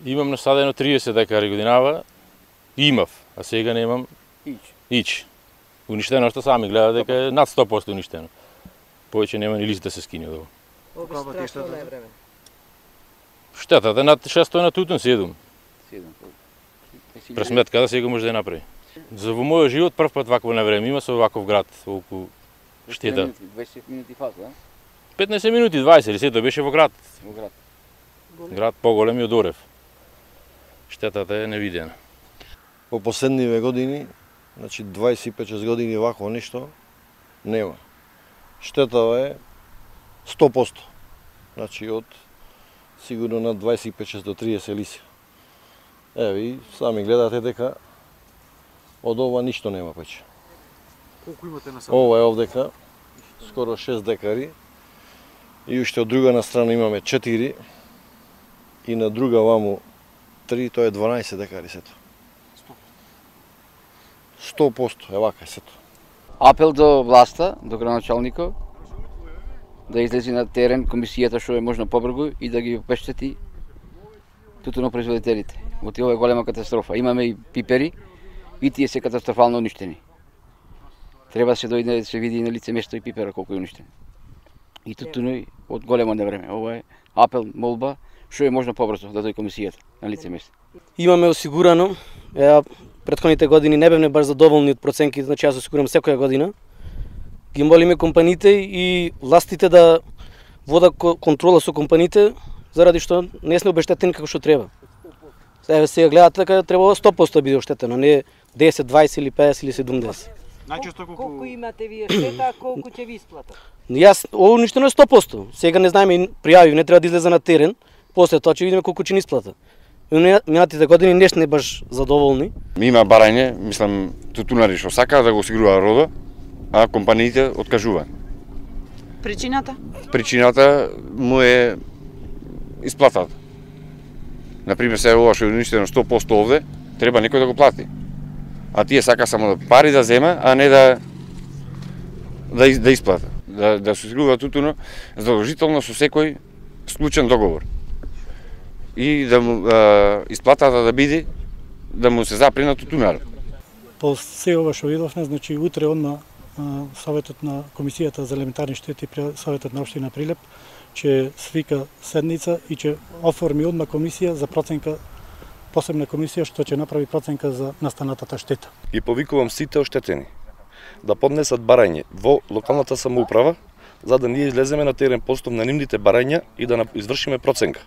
Имам насадено 30 декари годинава. Имав, а сега немам ич. Уништено што сами гледа дека е над 100% уништено. Повеќе нема ни лист да се скине од ово. Колку ти штета на време? Штетата е над 600 на тутун 7. Пресметка да сега може да ја направи. За во мојот живот прв пат вакво на време има со ваков град околу штета. 20 минути фаза, да? 15 минути, 20, или сето беше во град. Во град. Град поголем и од Орев. Штетата е невидена. Во последниве години, значи 25 години вакво нешто нема. Штетава е 100%. Значи од сигурно на 25 до 30 лиси. Еве и сами гледате дека од ова ништо нема повеќе. Колку имате на сад? Ова е овдека скоро 6 декари и уште од друга на страна имаме 4 и на друга ваму 3, тоа е 12 декари сето. 100% е вака сето. Апел до власта, до градоначалникот, да излезе на терен комисијата што е можно побрзо и да ги обештети тутунопроизводителите. Во ова е голема катастрофа. Имаме и пипери и тие се катастрофално уништени. Треба се дојде да се види на лице место и пипера колку е уништен. И тутуној од големо на време. Ова е апел, молба, што е можно побрзо да дојде комисијата на лице место. Имаме осигурано, претходните години не бевме баш задоволни од проценките, значи јас осигурам секоја година. Ги молиме компаниите и властите да водат контрола со компаниите, заради што не сме обештетени како што треба. Еве сега гледате дека треба 100% да биде оштетено, не 10, 20 или 50 или 70. Најчесто Колку имате вие штета, а колку ќе ви исплатат? Јас ово уништено е 100%. Сега не знаеме, пријави, не треба да излезе на терен. После тоа ќе видиме колку ќе ни исплата. Минатите години не сме баш задоволни. Има барање, мислам, тутунари што сакаат да го осигуруваат родо, а компаниите откажуваат. Причината? Причината му е исплатата. Например, се ова што е уништено 100% овде, треба некој да го плати. А тие сака само да пари да зема, а не да исплата. Да се осигурува тутуно задолжително со секој склучен договор. И да му исплатата да биде да му се запри на тутунар. По се ова што видовме, значи утре одма Советот на Комисијата за елементарни штети при Советот на општина Прилеп ќе свика седница и ќе оформи одма комисија за проценка, посебна комисија што ќе направи проценка за настанатата штета. И повикувам сите оштетени да поднесат барање во локалната самоуправа за да ние излеземе на терен постов на нивните барања и да извршиме проценка.